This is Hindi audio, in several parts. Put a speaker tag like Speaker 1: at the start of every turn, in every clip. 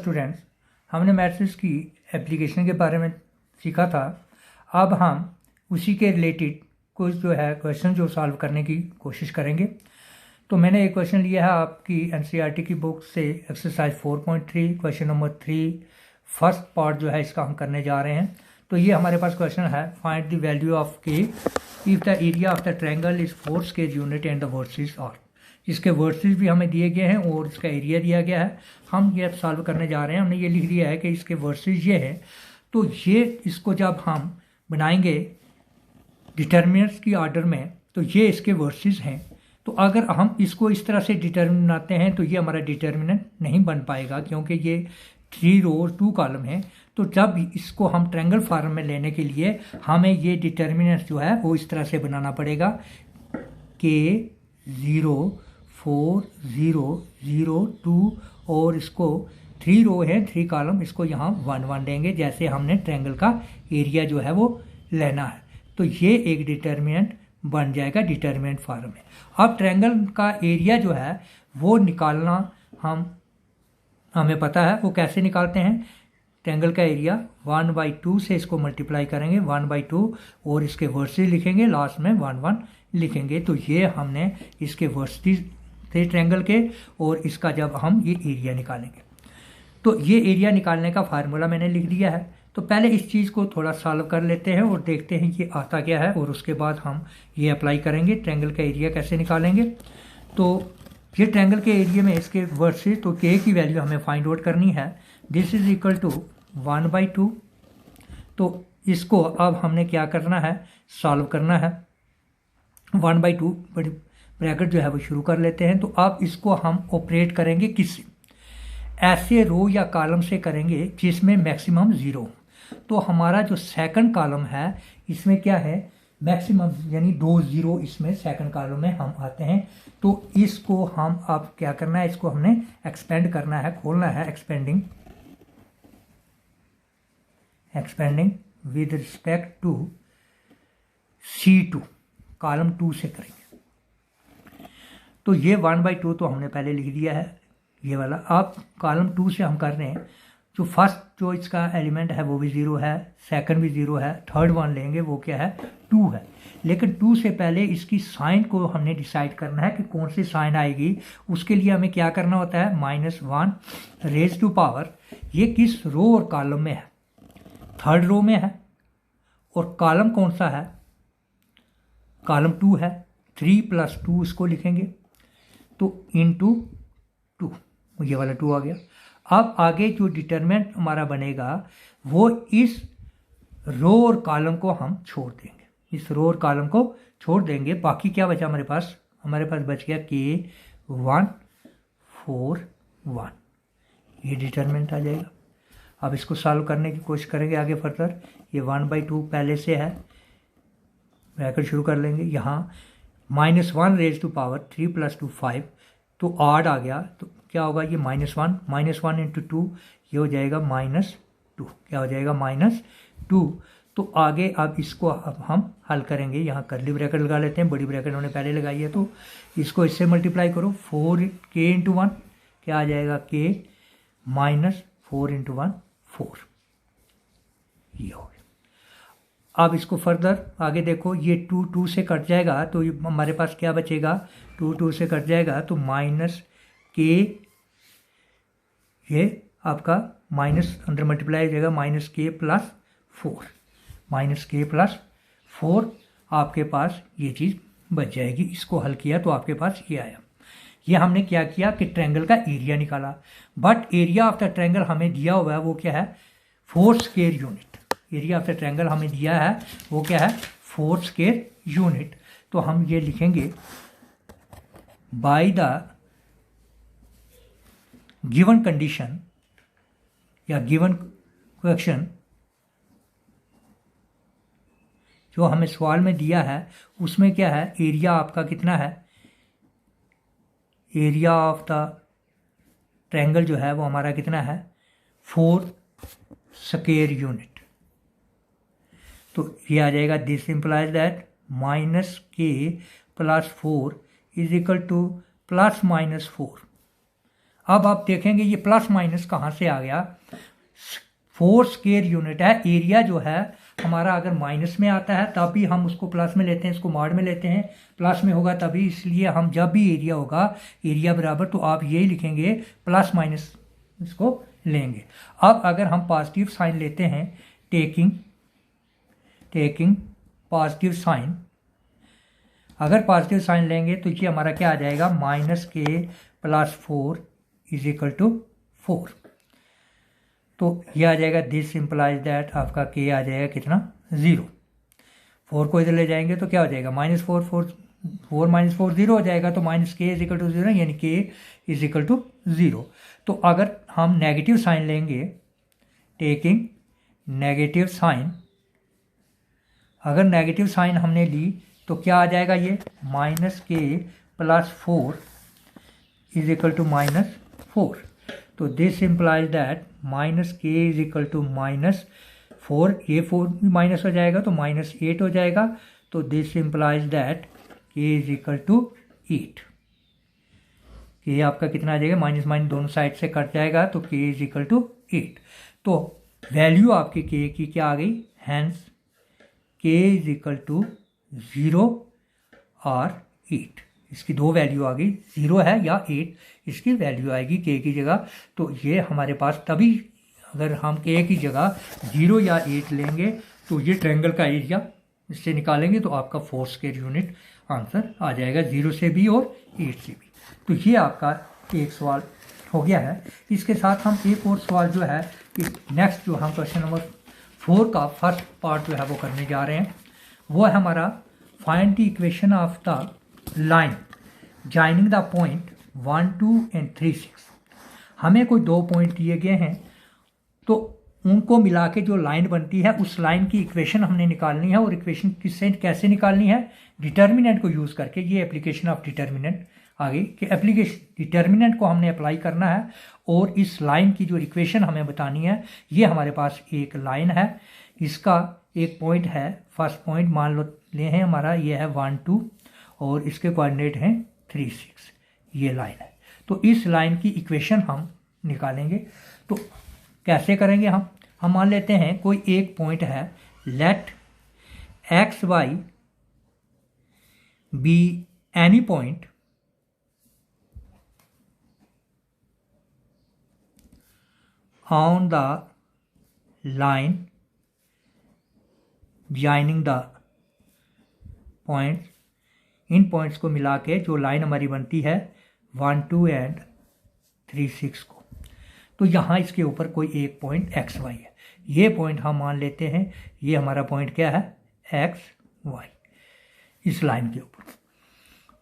Speaker 1: स्टूडेंट्स, हमने मैट्रिक्स की एप्लीकेशन के बारे में सीखा था। अब हम उसी के रिलेटेड कुछ जो है क्वेश्चन जो सॉल्व करने की कोशिश करेंगे। तो मैंने एक क्वेश्चन लिया है आपकी एनसीईआरटी की बुक से, exercise 4.3 question number 3 first part जो है इसका हम करने जा रहे हैं। तो ये हमारे पास क्वेश्चन है, find the value of K if the area of the triangle is 4 square unit and the vertices are. इसके वर्सेस भी हमें दिए गए हैं और इसका एरिया दिया गया है। हम ये सॉल्व करने जा रहे हैं। हमने ये लिख दिया है कि इसके वर्सेस ये है। तो ये इसको जब हम बनाएंगे डिटर्मिनेंट्स की ऑर्डर में तो ये इसके वर्सेस हैं। तो अगर हम इसको इस तरह से डिटर्मिनेंट बनाते हैं तो ये हमारा डिटर्मिनेंट नहीं बन पाएगा, क्योंकि ये 3 रो 2 कॉलम है। तो जब इसको हम ट्रायंगल फॉर्म में लेने के लिए हमें ये डिटर्मिनेंट जो है वो इस तरह से बनाना पड़ेगा कि 0 4 0 0 2 और इसको 3 रो है 3 कॉलम, इसको यहाँ 1 1 देंगे जैसे हमने ट्रायंगल का एरिया जो है वो लेना है। तो ये एक डिटर्मिनेंट बन जाएगा डिटर्मिनेंट फॉर्म में। अब ट्रायंगल का एरिया जो है वो निकालना हमें पता है। वो कैसे निकालते हैं? ट्रायंगल का एरिया 1/2 से इसको मल्टीप्लाई करेंगे 1/2 और इसके वर्सेस लिखेंगे, लास्ट में 1 1 लिखेंगे। तो ये हमने इसके वर्सेस थे ट्रायंगल के और इसका जब हम ये एरिया निकालेंगे तो ये एरिया निकालने का फार्मूला मैंने लिख दिया है। तो पहले इस चीज़ को थोड़ा सॉल्व कर लेते हैं और देखते हैं ये आता क्या है और उसके बाद हम ये अप्लाई करेंगे। ट्रायंगल का एरिया कैसे निकालेंगे? तो ये ट्रायंगल के एरिया में इसके वर्सेस, तो के की वैल्यू हमें फाइंड आउट करनी है। This is equal to 1/2। तो इसको अब हमने क्या करना है, सॉल्व करना है। 1/2 बड़ी ब्रैकेट जो है वो शुरू कर लेते हैं। तो अब इसको हम ऑपरेट करेंगे किससे? ऐसे रो या कॉलम से करेंगे जिसमें मैक्सिमम 0। तो हमारा जो सेकंड कॉलम है इसमें क्या है, मैक्सिमम यानी 2 0 इसमें सेकंड कॉलम में हम आते हैं। तो इसको हम अब क्या करना है, इसको हमने एक्सपेंड करना है, खोलना है। Expanding with respect to C2 column 2 से करेंगे। तो ये 1/2 तो हमने पहले लिख दिया है ये वाला। अब कॉलम 2 से हम कर रहे हैं, जो फर्स्ट जो इसका एलिमेंट है वो भी 0 है, सेकंड भी 0 है, थर्ड वन लेंगे वो क्या है 2 है। लेकिन 2 से पहले इसकी साइन को हमने डिसाइड करना है कि कौन सी साइन आएगी। उसके लिए हमें क्या करना होता है, -1 रेज टू पावर, ये किस रो और कॉलम में है, थर्ड रो में है। और कॉलम कौन सा है, कॉलम 2 है। 3 + 2 इसको लिखेंगे तो इंटू 2, ये वाला 2 आ गया। अब आगे जो डिटरमिनेंट हमारा बनेगा वो इस रो और कॉलम को हम छोड़ देंगे, इस रो और कॉलम को छोड़ देंगे। बाकी क्या बचा हमारे पास बच गया K 1 4 1, ये डिटरमिनेंट आ जाएगा। अब इसको सॉल्व करने की कोशिश करेंगे आगे फर्दर। ये 1/2 पहले से है, ब्रैकेट शुरू कर लेंगे। यहाँ -1 रेज टू पावर 3 + 2 5, तो ऑड आ गया। तो क्या होगा, ये -1 इंटू 2, ये हो जाएगा -2, क्या हो जाएगा -2। तो आगे अब इसको अब हम हल करेंगे। यहाँ करली ब्रैकेट लगा लेते हैं, बड़ी ब्रैकेट उन्होंने पहले लगाई है। तो इसको इससे मल्टीप्लाई करो, 4K × 1 क्या आ जाएगा, K -4 × 1 4, ये हो गया। अब इसको फर्दर आगे देखो, ये 2 2 से कट जाएगा तो हमारे पास क्या बचेगा, 2 2 से कट जाएगा तो -K, ये आपका माइनस अंदर मल्टीप्लाई हो जाएगा, -K + 4, -K + 4 आपके पास ये चीज़ बच जाएगी। इसको हल किया तो आपके पास ये आया। ये हमने क्या किया कि ट्रायंगल का एरिया निकाला। But area of the triangle हमें दिया हुआ है वो क्या है, 4 square unit. Area of the triangle हमें दिया है वो क्या है, 4 स्क्वायर यूनिट। तो हम ये लिखेंगे बाय द गिवन कंडीशन या गिवन क्वेश्चन जो हमें सवाल में दिया है उसमें क्या है, एरिया आपका कितना है, एरिया ऑफ द ट्रायंगल जो है वो हमारा कितना है, 4 स्क्वायर यूनिट। तो ये आ जाएगा, दिस इंप्लाइज दैट -K + 4 = ±4। अब आप देखेंगे ये प्लस माइनस कहाँ से आ गया, 4 स्क्वायर यूनिट है। एरिया जो है हमारा अगर माइनस में आता है तब भी हम उसको प्लस में लेते हैं, इसको मॉड में लेते हैं, प्लस में होगा तभी, इसलिए हम जब भी एरिया होगा एरिया बराबर, तो आप यही लिखेंगे प्लस माइनस इसको लेंगे। अब अगर हम पॉजिटिव साइन लेते हैं, टेकिंग पॉजिटिव साइन, अगर पॉजिटिव साइन लेंगे तो ये हमारा क्या आ जाएगा, -k+4 = 4। तो ये आ जाएगा, दिस इम्प्लाइज दैट आपका k आ जाएगा कितना, 0। 4 को इधर ले जाएंगे तो क्या हो जाएगा, -4 -4 0 हो जाएगा, तो -k = 0, यानी k = 0। तो अगर हम नेगेटिव साइन लेंगे, टेकिंग नेगेटिव साइन, अगर नेगेटिव साइन हमने ली तो क्या आ जाएगा, ये -k+4 = -4। तो दिस इम्प्लाइज दैट -k = -4, ये 4 भी माइनस हो जाएगा तो -8 हो जाएगा। तो दिस इम्प्लाइज दैट k = 8। ये आपका कितना आ जाएगा, माइनस माइनस दोनों साइड से कट जाएगा, तो k = 8। तो वैल्यू आपकी k की क्या आ गई, हैंस k = 0 और 8। इसकी दो वैल्यू आ गई, 0 है या 8 इसकी वैल्यू आएगी k की जगह। तो ये हमारे पास तभी, अगर हम k की जगह 0 या 8 लेंगे तो ये ट्रायंगल का एरिया इससे निकालेंगे तो आपका 4 स्क्वायर यूनिट आंसर आ जाएगा, 0 से भी और 8 से भी। तो ये आपका एक सवाल हो गया है। इसके साथ हम एक और सवाल जो है, नेक्स्ट जो हम क्वेश्चन नंबर 4 का फर्स्ट पार्ट जो है वो करने जा रहे हैं, वो है हमारा find the equation of the line joining the point 1, 2 and 3, 6। हमें कोई 2 पॉइंट दिए गए हैं, तो उनको मिला के जो लाइन बनती है उस लाइन की इक्वेशन हमने निकालनी है। और इक्वेशन किससे कैसे निकालनी है, डिटर्मिनेंट को यूज़ करके। ये एप्लीकेशन ऑफ डिटर्मिनेंट आगे कि एप्लीकेशन डिटर्मिनेंट को हमने अप्लाई करना है और इस लाइन की जो इक्वेशन हमें बतानी है। ये हमारे पास एक लाइन है, इसका एक पॉइंट है, फर्स्ट पॉइंट मान लो ले हैं हमारा, ये है 1, 2 और इसके कोऑर्डिनेट हैं 3, 6, ये लाइन है। तो इस लाइन की इक्वेशन हम निकालेंगे। तो कैसे करेंगे हम मान लेते हैं कोई एक पॉइंट है, let X Y be any point on the line joining the points. इन पॉइंट्स को मिला के जो लाइन हमारी बनती है 1, 2 एंड 3, 6 को। तो यहाँ इसके ऊपर कोई एक पॉइंट एक्स वाई है। ये पॉइंट हम मान लेते हैं, ये हमारा पॉइंट क्या है, एक्स वाई, इस लाइन के ऊपर।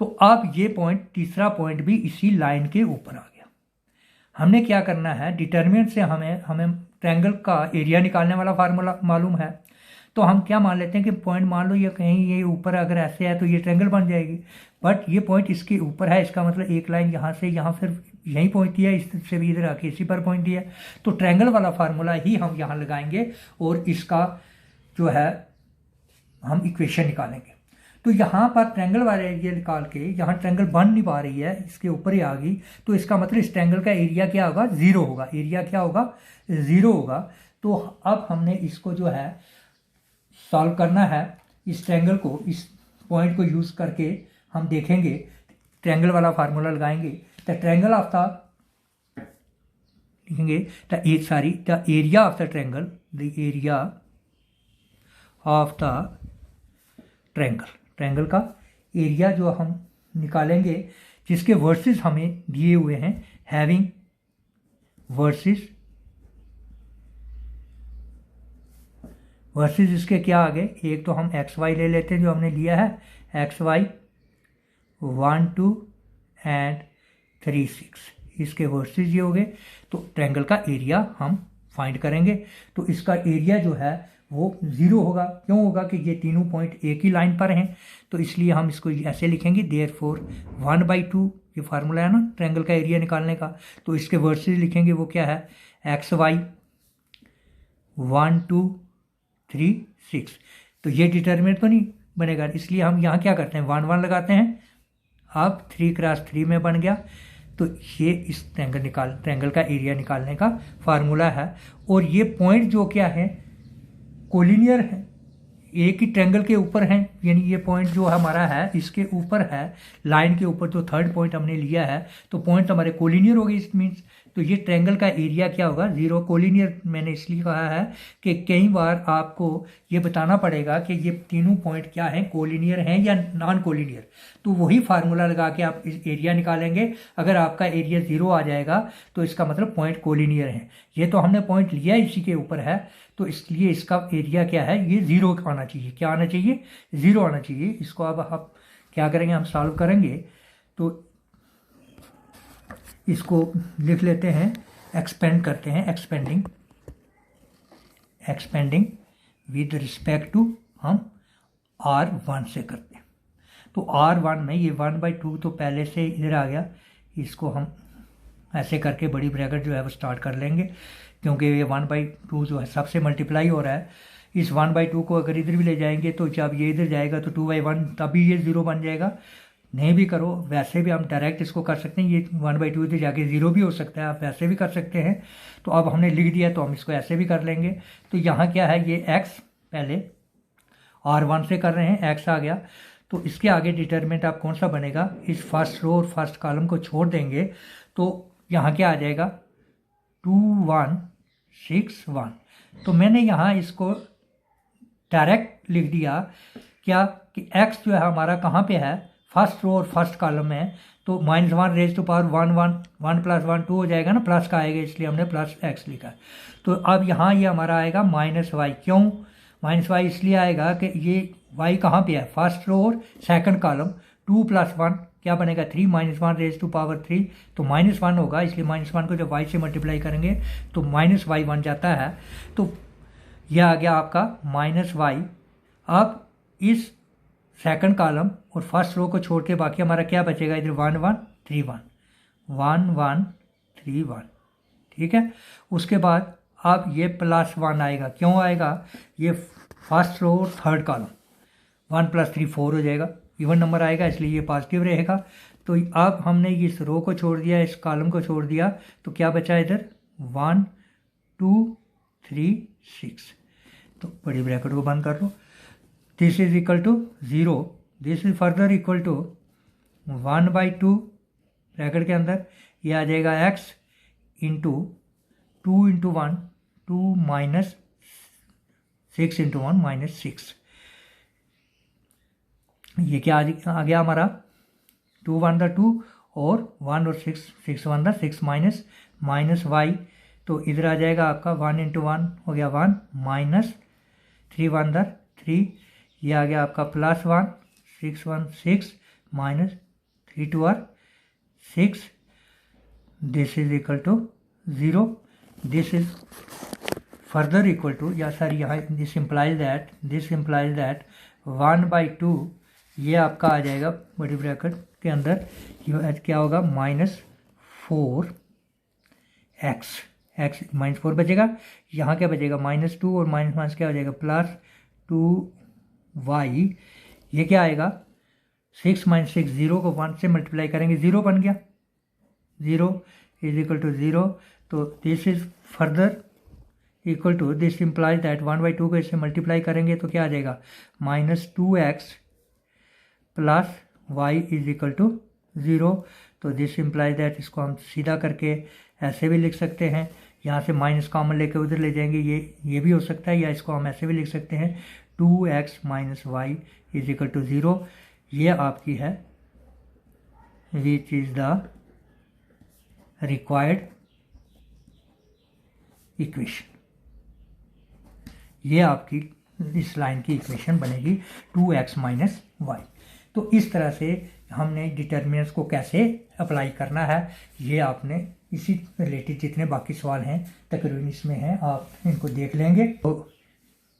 Speaker 1: तो अब ये पॉइंट, तीसरा पॉइंट भी इसी लाइन के ऊपर आ गया। हमने क्या करना है, डिटर्मिनेंट से हमें ट्रायंगल का एरिया निकालने वाला फार्मूला मालूम है। तो हम क्या मान लेते हैं कि पॉइंट मान लो ये कहीं ये ऊपर अगर ऐसे है तो ये ट्रायंगल बन जाएगी, बट ये पॉइंट इसके ऊपर है, इसका मतलब एक लाइन यहाँ से यहाँ फिर यहीं पहुँच दिया, इससे भी इधर आके इसी पर पहुँच दिया। तो ट्रायंगल वाला फार्मूला ही हम यहाँ लगाएंगे और इसका जो है हम इक्वेशन निकालेंगे। तो यहाँ पर ट्रायंगल वाला एरिया निकाल के, यहाँ ट्रायंगल बन नहीं पा रही है, इसके ऊपर ही आ गई, तो इसका मतलब इस ट्रायंगल का एरिया क्या होगा, 0 होगा। एरिया क्या होगा, 0 होगा। तो अब हमने इसको जो है सॉल्व करना है, इस ट्रायंगल को, इस पॉइंट को यूज़ करके हम देखेंगे, ट्रायंगल वाला फार्मूला लगाएंगे। द ट्रायंगल ऑफ द, लिखेंगे the area of the triangle, the area of the triangle, triangle का एरिया जो हम निकालेंगे, जिसके वर्सेस हमें दिए हुए हैं, हैविंग वर्सेस इसके क्या आ गए, एक तो हम एक्स वाई ले लेते हैं जो हमने लिया है, एक्स वाई 1, 2 एंड 3, 6, इसके वर्सेस ये हो गए। तो ट्रायंगल का एरिया हम फाइंड करेंगे। तो इसका एरिया जो है वो 0 होगा। क्यों होगा कि ये तीनों पॉइंट एक ही लाइन पर हैं, तो इसलिए हम इसको ऐसे लिखेंगे, देयरफॉर 1/2, ये फार्मूला है ना ट्रायंगल का एरिया निकालने का। तो इसके वर्सेस लिखेंगे, वो क्या है, एक्स वाई 1, 2, 3, 6। तो ये डिटर्मिनेंट तो नहीं बनेगा, इसलिए हम यहाँ क्या करते हैं, 1, 1 लगाते हैं। अब 3 × 3 में बन गया, तो ये इस ट्रायंगल का एरिया निकालने का फार्मूला है। और ये पॉइंट जो क्या है, कोलिनियर है, एक ही ट्रायंगल के ऊपर है, यानी ये पॉइंट जो हमारा है इसके ऊपर है, लाइन के ऊपर जो थर्ड पॉइंट हमने लिया है, तो पॉइंट हमारे कोलिनियर हो गए। इट मीन्स तो ये ट्रायंगल का एरिया क्या होगा, 0। कोलिनियर मैंने इसलिए कहा है कि कई बार आपको ये बताना पड़ेगा कि ये तीनों पॉइंट क्या हैं, कोलिनियर हैं या नॉन कोलिनियर। तो वही फार्मूला लगा के आप इस एरिया निकालेंगे। अगर आपका एरिया 0 आ जाएगा तो इसका मतलब पॉइंट कोलिनियर है। ये तो हमने पॉइंट लिया इसी के ऊपर है, तो इसलिए इसका एरिया क्या है, ये 0 आना चाहिए। क्या आना चाहिए, 0 आना चाहिए। इसको अब आप क्या करेंगे, हम सॉल्व करेंगे। तो इसको लिख लेते हैं, एक्सपेंड करते हैं, एक्सपेंडिंग विद रिस्पेक्ट टू हम R1 से करते हैं। तो R1 में ये 1/2 तो पहले से इधर आ गया, इसको हम ऐसे करके बड़ी ब्रैकेट जो है वो स्टार्ट कर लेंगे, क्योंकि ये 1/2 जो है सबसे मल्टीप्लाई हो रहा है। इस 1/2 को अगर इधर भी ले जाएंगे तो जब ये इधर जाएगा तो 2/1 तभी ये 0 बन जाएगा। नहीं भी करो, वैसे भी हम डायरेक्ट इसको कर सकते हैं, ये 1/2 इधर जाके 0 भी हो सकता है, आप वैसे भी कर सकते हैं। तो अब हमने लिख दिया तो हम इसको ऐसे भी कर लेंगे। तो यहाँ क्या है, ये x पहले R1 से कर रहे हैं, x आ गया। तो इसके आगे डिटरमिनेंट आप कौन सा बनेगा, इस फर्स्ट रो और फर्स्ट कॉलम को छोड़ देंगे तो यहाँ क्या आ जाएगा, 2 1 6 1। तो मैंने यहाँ इसको डायरेक्ट लिख दिया क्या कि x जो है हमारा कहाँ पे है, फर्स्ट रो और फर्स्ट कॉलम में। तो -1 रेज टू पावर 1 1 1 + 1 2 हो जाएगा ना, प्लस का आएगा, इसलिए हमने प्लस x लिखा। तो अब यहाँ ये हमारा आएगा -y। क्यों -y, इसलिए आएगा कि ये y कहाँ पे है, फर्स्ट रो और सेकंड कॉलम। 2 + 1 क्या बनेगा, 3 -1 रेज टू पावर 3, तो -1 होगा, इसलिए -1 को जब y से मल्टीप्लाई करेंगे तो -y बन जाता है। तो यह आ गया आपका -y। अब इस सेकंड कॉलम और फर्स्ट रो को छोड़ के बाकी हमारा क्या बचेगा, इधर 1 1 3 1 1 1 3 1, ठीक है। उसके बाद अब ये +1 आएगा। क्यों आएगा, ये फर्स्ट रो और थर्ड कॉलम, 1 + 3 4 हो जाएगा, इवन नंबर आएगा, इसलिए ये पॉजिटिव रहेगा। तो अब हमने इस रो को छोड़ दिया, इस कॉलम को छोड़ दिया, तो क्या बचा इधर 1 2 3 6। तो बड़ी ब्रैकेट को बंद कर लो। This is equal to 0, this is further equal to 1/2 bracket के अंदर ये आ जाएगा x इंटू 2 × 1 2 - 6 × 1 -6। ये क्या आ गया हमारा, 2 1 2 और 1 और 6 6 1 6 माइनस y। तो इधर आ जाएगा आपका 1 × 1 हो गया 1 -3 1 3, ये आ गया आपका +1 6 1 6 -3 2 6। This is equal to 0। This is further equal to, या सर यहाँ दिस इम्प्लाइज दैट 1/2 ये आपका आ जाएगा बड़ी ब्रैकेट के अंदर, ये क्या होगा -4x, x -4 बचेगा। यहाँ क्या बचेगा, -2 और माइनस क्या हो जाएगा, +2y। ये क्या आएगा, 6 - 6 0 को 1 से मल्टीप्लाई करेंगे, 0 बन गया, 0 इज इक्वल टू 0। तो this is further equal to, this implies that 1/2 को इससे मल्टीप्लाई करेंगे तो क्या आ जाएगा, -2x + y is equal to 0। तो दिस इम्प्लाइज दैट, इसको हम सीधा करके ऐसे भी लिख सकते हैं, यहाँ से माइनस कॉमन लेकर उधर ले जाएंगे, ये भी हो सकता है, या इसको हम ऐसे भी लिख सकते हैं 2x - y is equal to 0। ये आपकी है which is the required equation. ये आपकी इस लाइन की इक्वेशन बनेगी 2x - y। तो इस तरह से हमने डिटर्मिनेंट्स को कैसे अप्लाई करना है, ये आपने इसी रिलेटेड जितने बाकी सवाल हैं तकरीबन इसमें हैं, आप इनको देख लेंगे। तो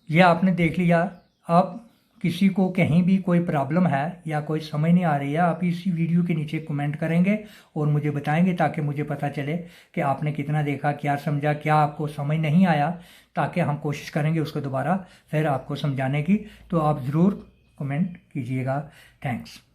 Speaker 1: ये आपने देख लिया। अब किसी को कहीं भी कोई प्रॉब्लम है या कोई समझ नहीं आ रही है, आप इसी वीडियो के नीचे कमेंट करेंगे और मुझे बताएंगे, ताकि मुझे पता चले कि आपने कितना देखा, क्या समझा, क्या आपको समझ नहीं आया, ताकि हम कोशिश करेंगे उसको दोबारा फिर आपको समझाने की। तो आप ज़रूर कमेंट कीजिएगा। थैंक्स।